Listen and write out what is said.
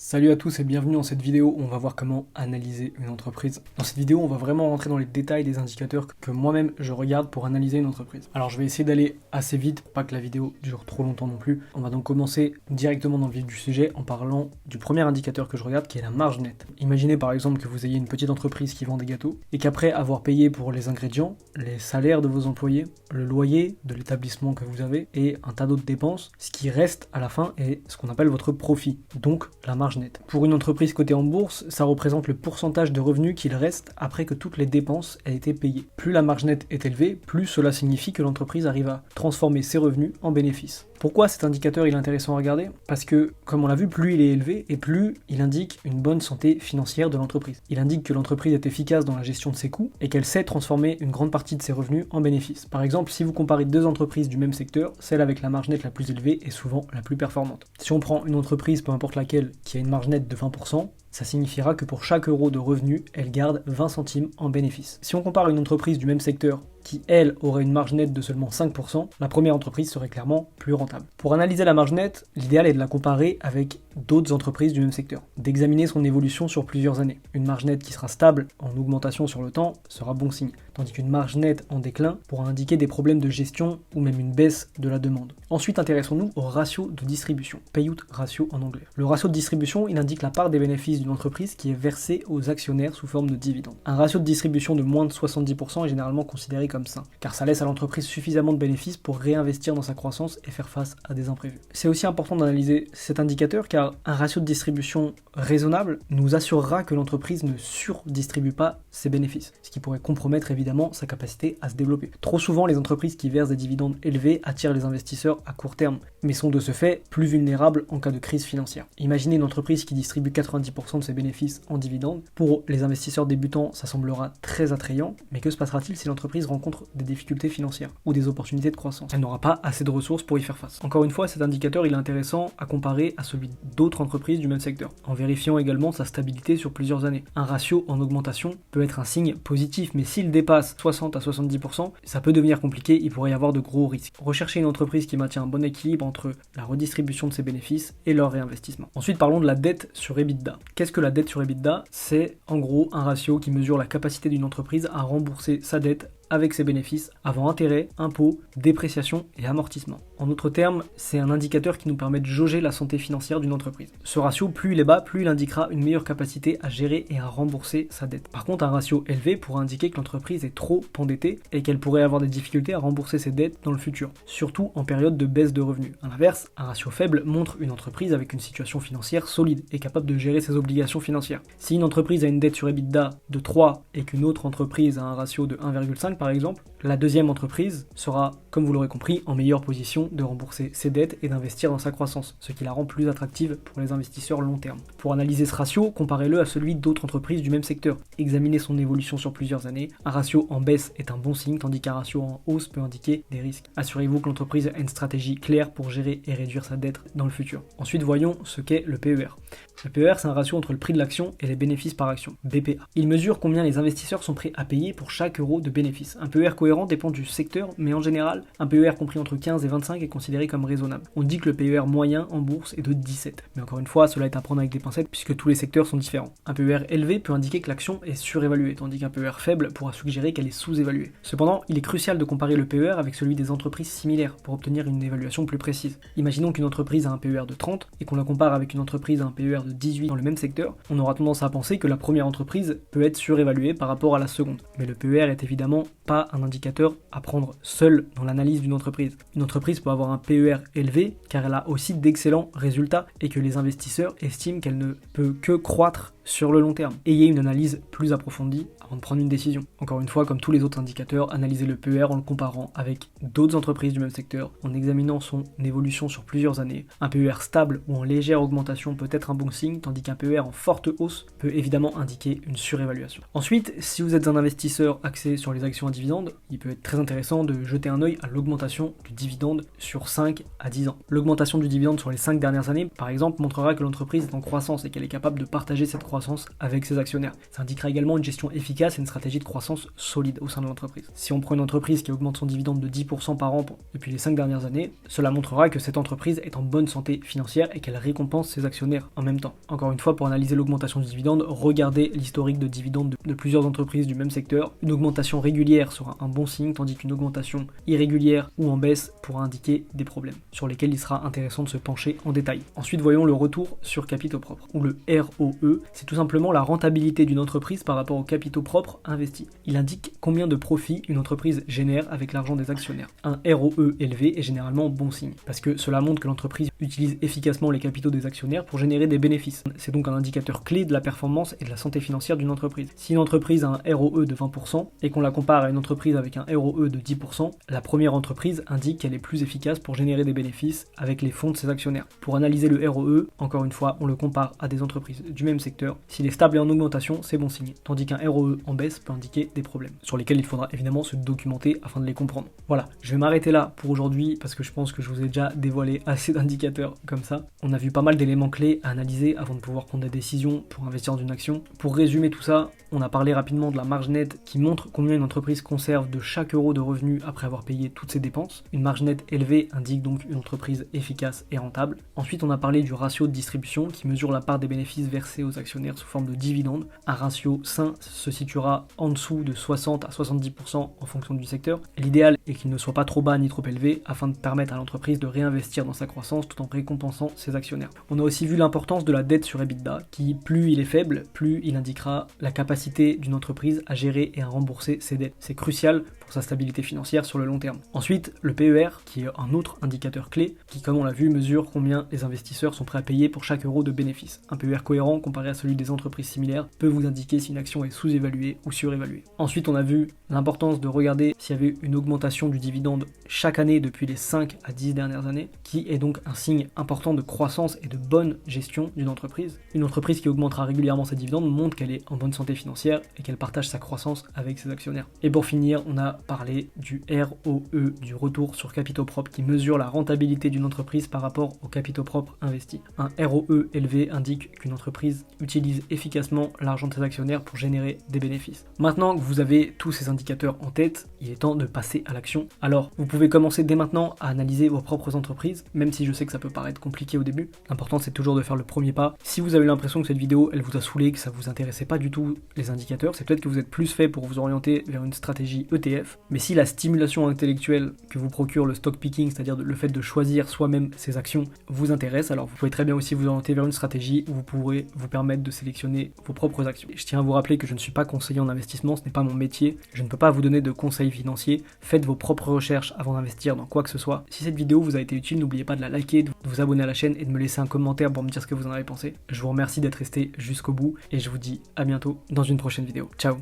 Salut à tous et bienvenue dans cette vidéo où on va voir comment analyser une entreprise. Dans cette vidéo, on va vraiment rentrer dans les détails des indicateurs que moi-même je regarde pour analyser une entreprise. Alors je vais essayer d'aller assez vite, pas que la vidéo dure trop longtemps non plus. On va donc commencer directement dans le vif du sujet en parlant du premier indicateur que je regarde qui est la marge nette. Imaginez par exemple que vous ayez une petite entreprise qui vend des gâteaux et qu'après avoir payé pour les ingrédients, les salaires de vos employés, le loyer de l'établissement que vous avez et un tas d'autres dépenses, ce qui reste à la fin est ce qu'on appelle votre profit, donc la marge nette. Pour une entreprise cotée en bourse, ça représente le pourcentage de revenus qu'il reste après que toutes les dépenses aient été payées. Plus la marge nette est élevée, plus cela signifie que l'entreprise arrive à transformer ses revenus en bénéfices. Pourquoi cet indicateur est intéressant à regarder? Parce que, comme on l'a vu, plus il est élevé et plus il indique une bonne santé financière de l'entreprise. Il indique que l'entreprise est efficace dans la gestion de ses coûts et qu'elle sait transformer une grande partie de ses revenus en bénéfices. Par exemple, si vous comparez deux entreprises du même secteur, celle avec la marge nette la plus élevée est souvent la plus performante. Si on prend une entreprise, peu importe laquelle, qui a une marge nette de 20%, ça signifiera que pour chaque euro de revenu, elle garde 20 centimes en bénéfice. Si on compare une entreprise du même secteur qui, elle, aurait une marge nette de seulement 5%, la première entreprise serait clairement plus rentable. Pour analyser la marge nette, l'idéal est de la comparer avec d'autres entreprises du même secteur, d'examiner son évolution sur plusieurs années. Une marge nette qui sera stable en augmentation sur le temps sera bon signe, tandis qu'une marge nette en déclin pourra indiquer des problèmes de gestion ou même une baisse de la demande. Ensuite, intéressons-nous au ratio de distribution, payout ratio en anglais. Le ratio de distribution, il indique la part des bénéfices d'une entreprise qui est versée aux actionnaires sous forme de dividendes. Un ratio de distribution de moins de 70% est généralement considéré comme sain, car ça laisse à l'entreprise suffisamment de bénéfices pour réinvestir dans sa croissance et faire face à des imprévus. C'est aussi important d'analyser cet indicateur car un ratio de distribution raisonnable nous assurera que l'entreprise ne surdistribue pas ses bénéfices, ce qui pourrait compromettre évidemment sa capacité à se développer. Trop souvent, les entreprises qui versent des dividendes élevés attirent les investisseurs à court terme, mais sont de ce fait plus vulnérables en cas de crise financière. Imaginez une entreprise qui distribue 90% de ses bénéfices en dividendes. Pour les investisseurs débutants, ça semblera très attrayant, mais que se passera-t-il si l'entreprise rencontre des difficultés financières ou des opportunités de croissance? Elle n'aura pas assez de ressources pour y faire face. Encore une fois, cet indicateur il est intéressant à comparer à celui d'autres entreprises du même secteur, en vérifiant également sa stabilité sur plusieurs années. Un ratio en augmentation peut être un signe positif, mais s'il dépasse 60 à 70%, ça peut devenir compliqué, il pourrait y avoir de gros risques. Recherchez une entreprise qui maintient un bon équilibre entre la redistribution de ses bénéfices et leur réinvestissement. Ensuite, parlons de la dette sur EBITDA. Qu'est-ce que la dette sur EBITDA? C'est en gros un ratio qui mesure la capacité d'une entreprise à rembourser sa dette avec ses bénéfices avant intérêts, impôts, dépréciation et amortissement. En d'autres termes, c'est un indicateur qui nous permet de jauger la santé financière d'une entreprise. Ce ratio, plus il est bas, plus il indiquera une meilleure capacité à gérer et à rembourser sa dette. Par contre, un ratio élevé pourra indiquer que l'entreprise est trop endettée et qu'elle pourrait avoir des difficultés à rembourser ses dettes dans le futur, surtout en période de baisse de revenus. A l'inverse, un ratio faible montre une entreprise avec une situation financière solide et capable de gérer ses obligations financières. Si une entreprise a une dette sur EBITDA de 3 et qu'une autre entreprise a un ratio de 1,5 par exemple, la deuxième entreprise sera, comme vous l'aurez compris, en meilleure position de rembourser ses dettes et d'investir dans sa croissance, ce qui la rend plus attractive pour les investisseurs long terme. Pour analyser ce ratio, comparez-le à celui d'autres entreprises du même secteur. Examinez son évolution sur plusieurs années. Un ratio en baisse est un bon signe, tandis qu'un ratio en hausse peut indiquer des risques. Assurez-vous que l'entreprise a une stratégie claire pour gérer et réduire sa dette dans le futur. Ensuite, voyons ce qu'est le PER. Le PER, c'est un ratio entre le prix de l'action et les bénéfices par action, BPA. Il mesure combien les investisseurs sont prêts à payer pour chaque euro de bénéfice. Un PER cohérent dépend du secteur, mais en général, un PER compris entre 15 et 25 est considéré comme raisonnable. On dit que le PER moyen en bourse est de 17. Mais encore une fois, cela est à prendre avec des pincettes puisque tous les secteurs sont différents. Un PER élevé peut indiquer que l'action est surévaluée, tandis qu'un PER faible pourra suggérer qu'elle est sous-évaluée. Cependant, il est crucial de comparer le PER avec celui des entreprises similaires pour obtenir une évaluation plus précise. Imaginons qu'une entreprise a un PER de 30 et qu'on la compare avec une entreprise à un PER de 18 dans le même secteur, on aura tendance à penser que la première entreprise peut être surévaluée par rapport à la seconde. Mais le PER est évidemment pas un indicateur à prendre seul dans l'analyse d'une entreprise. Une entreprise peut avoir un PER élevé car elle a aussi d'excellents résultats et que les investisseurs estiment qu'elle ne peut que croître sur le long terme. Ayez une analyse plus approfondie avant de prendre une décision. Encore une fois, comme tous les autres indicateurs, analysez le PER en le comparant avec d'autres entreprises du même secteur, en examinant son évolution sur plusieurs années. Un PER stable ou en légère augmentation peut être un bon signe, tandis qu'un PER en forte hausse peut évidemment indiquer une surévaluation. Ensuite, si vous êtes un investisseur axé sur les actions à dividendes, il peut être très intéressant de jeter un œil à l'augmentation du dividende sur 5 à 10 ans. L'augmentation du dividende sur les 5 dernières années, par exemple, montrera que l'entreprise est en croissance et qu'elle est capable de partager cette croissance croissance avec ses actionnaires. Ça indiquera également une gestion efficace et une stratégie de croissance solide au sein de l'entreprise. Si on prend une entreprise qui augmente son dividende de 10% par an depuis les 5 dernières années, cela montrera que cette entreprise est en bonne santé financière et qu'elle récompense ses actionnaires en même temps. Encore une fois, pour analyser l'augmentation du dividende, regardez l'historique de dividendes de plusieurs entreprises du même secteur. Une augmentation régulière sera un bon signe, tandis qu'une augmentation irrégulière ou en baisse pourra indiquer des problèmes, sur lesquels il sera intéressant de se pencher en détail. Ensuite, voyons le retour sur capitaux propres, ou le ROE. C'est tout simplement la rentabilité d'une entreprise par rapport aux capitaux propres investis. Il indique combien de profits une entreprise génère avec l'argent des actionnaires. Un ROE élevé est généralement bon signe, parce que cela montre que l'entreprise utilise efficacement les capitaux des actionnaires pour générer des bénéfices. C'est donc un indicateur clé de la performance et de la santé financière d'une entreprise. Si une entreprise a un ROE de 20% et qu'on la compare à une entreprise avec un ROE de 10%, la première entreprise indique qu'elle est plus efficace pour générer des bénéfices avec les fonds de ses actionnaires. Pour analyser le ROE, encore une fois, on le compare à des entreprises du même secteur. S'il est stable et en augmentation, c'est bon signe, tandis qu'un ROE en baisse peut indiquer des problèmes, sur lesquels il faudra évidemment se documenter afin de les comprendre. Voilà, je vais m'arrêter là pour aujourd'hui parce que je pense que je vous ai déjà dévoilé assez d'indicateurs comme ça. On a vu pas mal d'éléments clés à analyser avant de pouvoir prendre des décisions pour investir dans une action. Pour résumer tout ça, on a parlé rapidement de la marge nette qui montre combien une entreprise conserve de chaque euro de revenu après avoir payé toutes ses dépenses. Une marge nette élevée indique donc une entreprise efficace et rentable. Ensuite, on a parlé du ratio de distribution qui mesure la part des bénéfices versés aux actionnaires sous forme de dividendes. Un ratio sain se situera en dessous de 60 à 70% en fonction du secteur. L'idéal est qu'il ne soit pas trop bas ni trop élevé afin de permettre à l'entreprise de réinvestir dans sa croissance tout en récompensant ses actionnaires. On a aussi vu l'importance de la dette sur EBITDA qui, plus il est faible, plus il indiquera la capacité d'une entreprise à gérer et à rembourser ses dettes. C'est crucial pour sa stabilité financière sur le long terme. Ensuite, le PER, qui est un autre indicateur clé, qui, comme on l'a vu, mesure combien les investisseurs sont prêts à payer pour chaque euro de bénéfice. Un PER cohérent comparé à celui des entreprises similaires peut vous indiquer si une action est sous-évaluée ou surévaluée. Ensuite, on a vu l'importance de regarder s'il y avait une augmentation du dividende chaque année depuis les 5 à 10 dernières années, qui est donc un signe important de croissance et de bonne gestion d'une entreprise. Une entreprise qui augmentera régulièrement ses dividendes montre qu'elle est en bonne santé financière et qu'elle partage sa croissance avec ses actionnaires. Et pour finir, on a parlé du ROE, du retour sur capitaux propres, qui mesure la rentabilité d'une entreprise par rapport aux capitaux propres investis. Un ROE élevé indique qu'une entreprise utilise efficacement l'argent de ses actionnaires pour générer des bénéfices. Maintenant que vous avez tous ces indicateurs en tête, il est temps de passer à l'action. Alors, vous pouvez commencer dès maintenant à analyser vos propres entreprises, même si je sais que ça peut paraître compliqué au début. L'important, c'est toujours de faire le premier pas. Si vous avez l'impression que cette vidéo, elle vous a saoulé, que ça vous intéressait pas du tout les indicateurs, c'est peut-être que vous êtes plus fait pour vous orienter vers une stratégie ETF. Mais si la stimulation intellectuelle que vous procure le stock picking, c'est-à-dire le fait de choisir soi-même ses actions, vous intéresse, alors vous pouvez très bien aussi vous orienter vers une stratégie où vous pourrez vous permettre de sélectionner vos propres actions. Je tiens à vous rappeler que je ne suis pas conseiller en investissement, ce n'est pas mon métier, je ne peux pas vous donner de conseils financiers, faites vos propres recherches avant d'investir dans quoi que ce soit. Si cette vidéo vous a été utile, n'oubliez pas de la liker, de vous abonner à la chaîne et de me laisser un commentaire pour me dire ce que vous en avez pensé. Je vous remercie d'être resté jusqu'au bout et je vous dis à bientôt dans une prochaine vidéo. Ciao.